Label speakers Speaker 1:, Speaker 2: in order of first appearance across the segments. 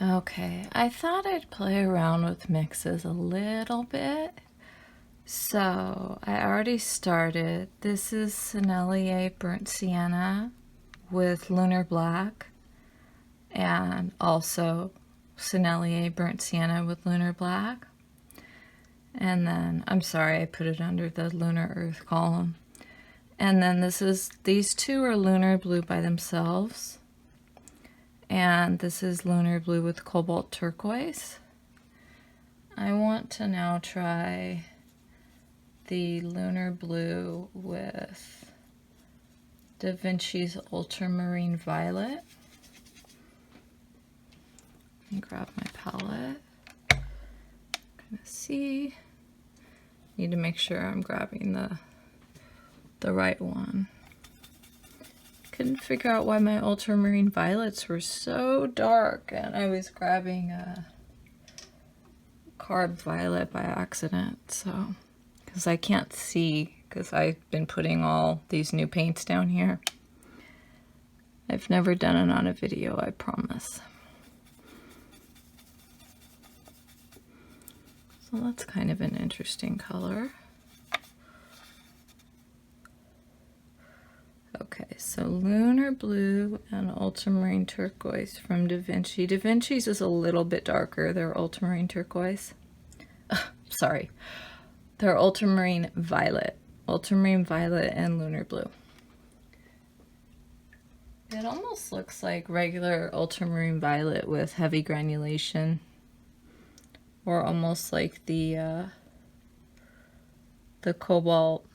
Speaker 1: Okay, I thought I'd play around with mixes a little bit. So I already started. This is Sennelier Burnt Sienna with Lunar Black, and also Sennelier Burnt Sienna with Lunar Black. And then, I'm sorry, I put it under the Lunar Earth column. And then these two are Lunar Blue by themselves. And this is Lunar Blue with Cobalt Turquoise. I want to now try the Lunar Blue with Da Vinci's Ultramarine Violet. Let me grab my palette. Kind of see. Need to make sure I'm grabbing the right one. Couldn't figure out why my ultramarine violets were so dark, and I was grabbing a carb violet by accident, so because I can't see because I've been putting all these new paints down here. I've never done it on a video, I promise. So that's kind of an interesting color. Okay, so Lunar Blue and Ultramarine Turquoise from Da Vinci. Da Vinci's is a little bit darker. They're Ultramarine Turquoise. Sorry. They're Ultramarine Violet. Ultramarine Violet and Lunar Blue. It almost looks like regular Ultramarine Violet with heavy granulation. Or almost like the Cobalt...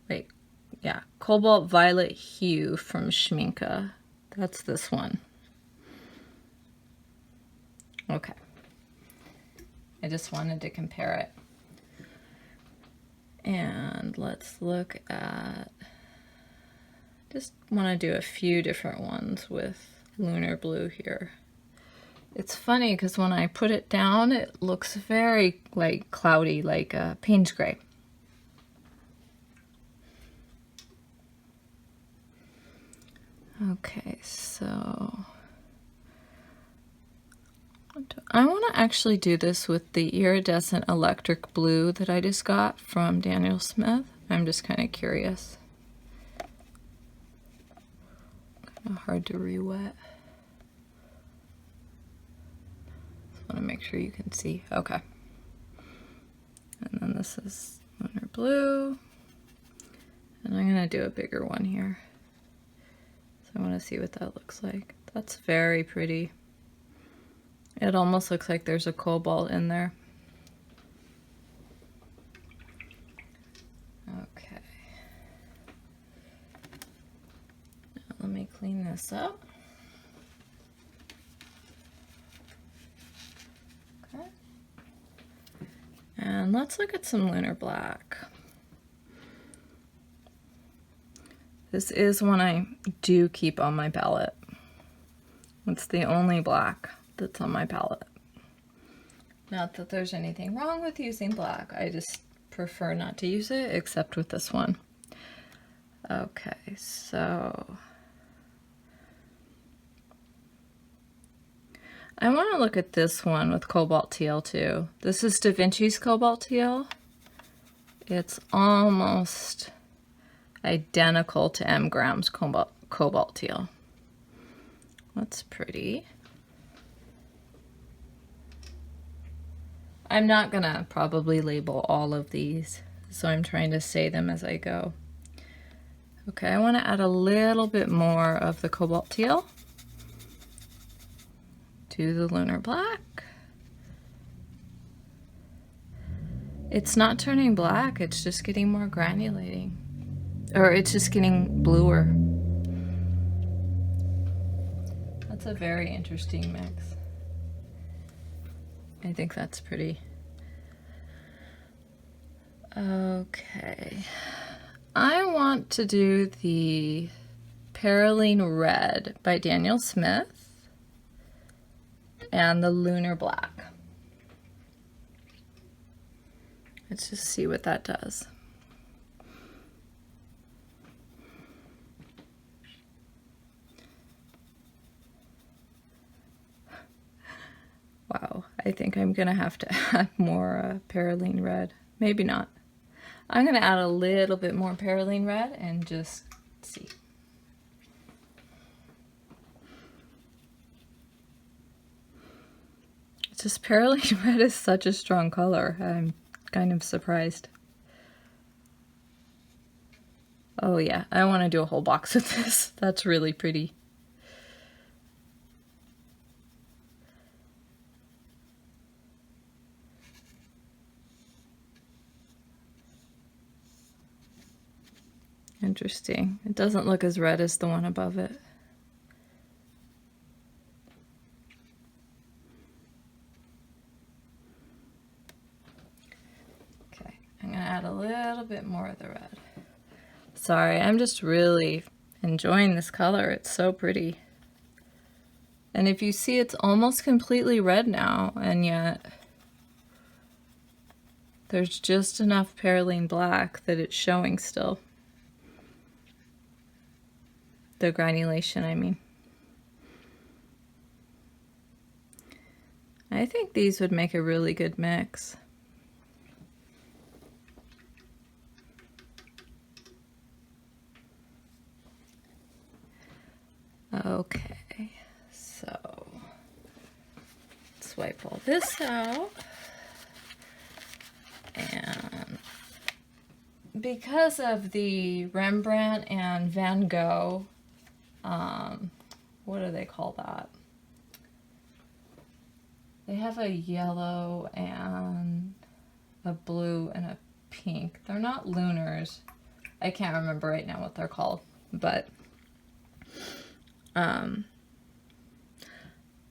Speaker 1: Wait. Yeah, Cobalt Violet Hue from Schminke. That's this one. Okay. I just wanted to compare it. And let's look at... Just want to do a few different ones with Lunar Blue here. It's funny because when I put it down, it looks very like cloudy, like Payne's Gray. Okay, so I want to actually do this with the Iridescent Electric Blue that I just got from Daniel Smith. I'm just kind of curious. Kind of hard to re-wet. Just want to make sure you can see. Okay. And then this is Lunar Blue. And I'm going to do a bigger one here. I want to see what that looks like. That's very pretty. It almost looks like there's a cobalt in there. Okay. Now let me clean this up. Okay. And let's look at some Lunar Black. This is one I do keep on my palette. It's the only black that's on my palette. Not that there's anything wrong with using black, I just prefer not to use it, except with this one. Okay, so... I want to look at this one with Cobalt Teal too. This is Da Vinci's Cobalt Teal. It's almost identical to M. Graham's Cobalt Teal. That's pretty. I'm not gonna probably label all of these, so I'm trying to say them as I go. Okay, I want to add a little bit more of the Cobalt Teal to the Lunar Black. It's not turning black, it's just getting more granulating. Or it's just getting bluer. That's a very interesting mix. I think that's pretty. Okay. I want to do the Perylene Red by Daniel Smith and the Lunar Black. Let's just see what that does. I think I'm gonna have to add more Perylene Red. Maybe not. I'm gonna add a little bit more Perylene Red and just see. It's just Perylene Red is such a strong color. I'm kind of surprised. Oh yeah, I want to do a whole box with this. That's really pretty. Interesting. It doesn't look as red as the one above it. Okay, I'm gonna add a little bit more of the red. Sorry, I'm just really enjoying this color. It's so pretty. And if you see, it's almost completely red now, and yet there's just enough Perylene Black that it's showing still. The granulation, I mean. I think these would make a really good mix. Okay, so let's wipe all this out. And because of the Rembrandt and Van Gogh, what do they call that? They have a yellow and a blue and a pink. They're not lunars. I can't remember right now what they're called, but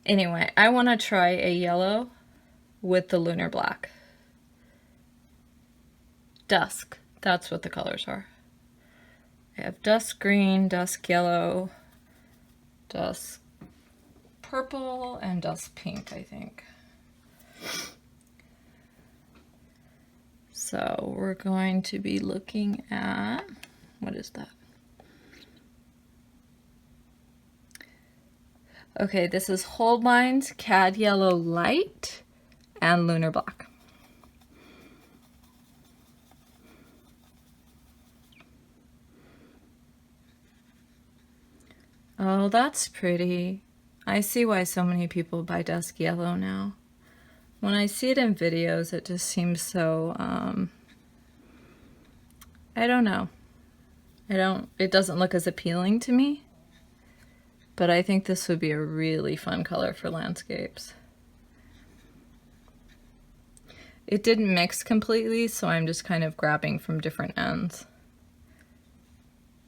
Speaker 1: anyway, I want to try a yellow with the Lunar Black. Dusk, that's what the colors are. I have dusk green, dusk yellow, dusk purple, and dusk pink, I think. So we're going to be looking at, what is that? Okay, this is Holdlines, Cad Yellow Light, and Lunar Black. Oh, that's pretty. I see why so many people buy dusk yellow now. When I see it in videos, it just seems so, I don't know. It doesn't look as appealing to me, but I think this would be a really fun color for landscapes. It didn't mix completely, so I'm just kind of grabbing from different ends.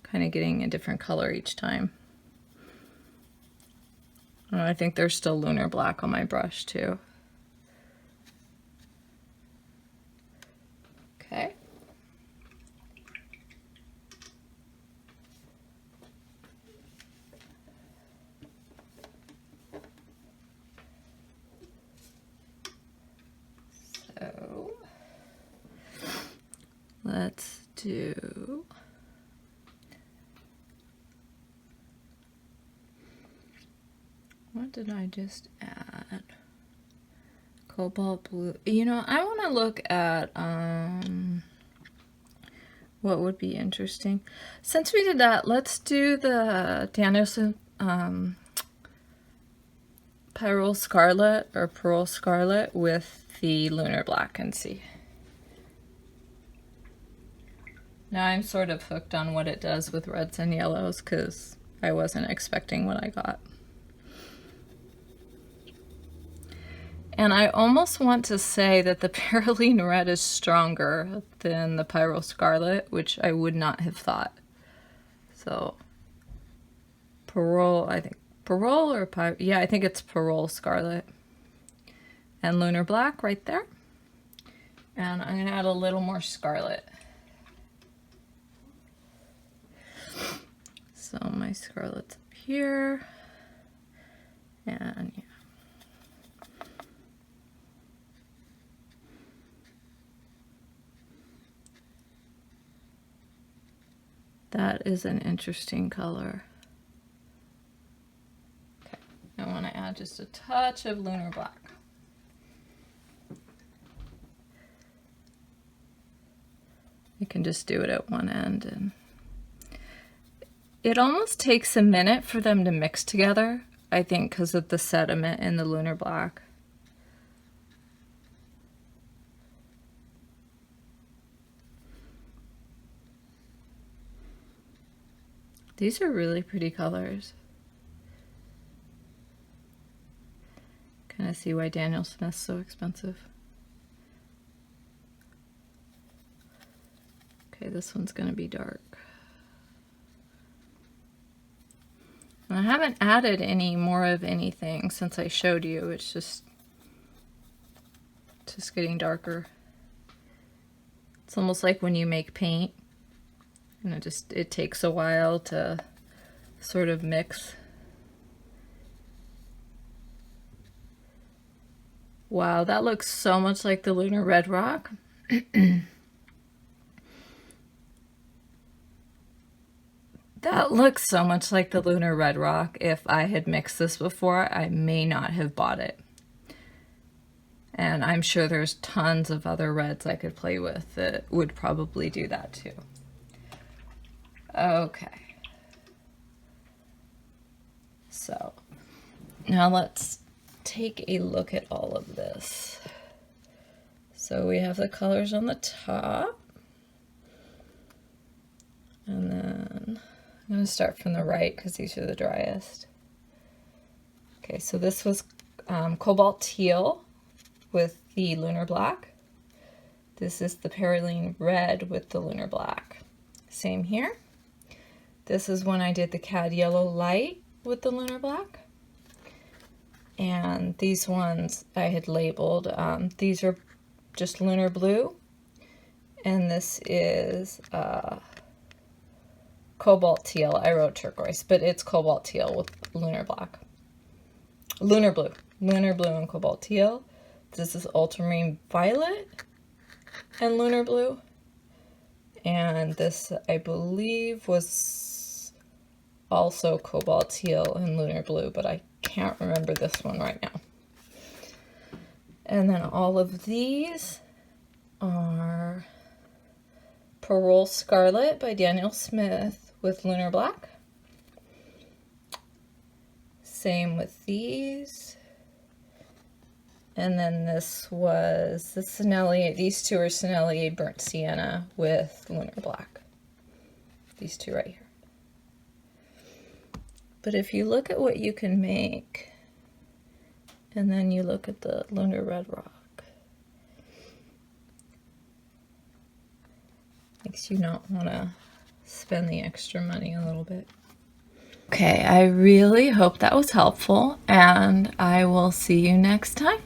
Speaker 1: Kind of getting a different color each time. Oh, I think there's still Lunar Black on my brush too. Okay. So let's do what did I just add? Cobalt blue. You know, I want to look at what would be interesting. Since we did that, let's do the Danielson Pearl Scarlet with the Lunar Black and see. Now I'm sort of hooked on what it does with reds and yellows because I wasn't expecting what I got. And I almost want to say that the Perylene Red is stronger than the Pyrrole Scarlet, which I would not have thought. So, I think I think it's Pyrrole Scarlet. And Lunar Black right there. And I'm gonna add a little more scarlet. So my scarlet's up here. And yeah. That is an interesting color. Okay, I want to add just a touch of Lunar Black. You can just do it at one end, and it almost takes a minute for them to mix together, I think, because of the sediment in the Lunar Black. These are really pretty colors. Kind of see why Daniel Smith's so expensive. Okay, this one's going to be dark. And I haven't added any more of anything since I showed you. It's just getting darker. It's almost like when you make paint, and it takes a while to sort of mix. Wow, that looks so much like the Lunar Red Rock. That looks so much like the Lunar Red Rock. If I had mixed this before, I may not have bought it. And I'm sure there's tons of other reds I could play with that would probably do that too. Okay. So now let's take a look at all of this. So we have the colors on the top. And then I'm going to start from the right because these are the driest. Okay, so this was Cobalt Teal with the Lunar Black. This is the Perylene Red with the Lunar Black. Same here. This is when I did the Cad Yellow Light with the Lunar Black. And these ones I had labeled. These are just Lunar Blue. And this is Cobalt Teal. I wrote turquoise, but it's Cobalt Teal with Lunar Black. Lunar Blue. Lunar Blue and Cobalt Teal. This is Ultramarine Violet and Lunar Blue. And this, I believe, was also Cobalt Teal and Lunar Blue, but I can't remember this one right now. And then all of these are Perylene Scarlet by Daniel Smith with Lunar Black. Same with these. And then this was the Sennelier. These two are Sennelier Burnt Sienna with Lunar Black. These two right here. But if you look at what you can make, and then you look at the Lunar Red Rock, makes you not want to spend the extra money a little bit. Okay, I really hope that was helpful, and I will see you next time.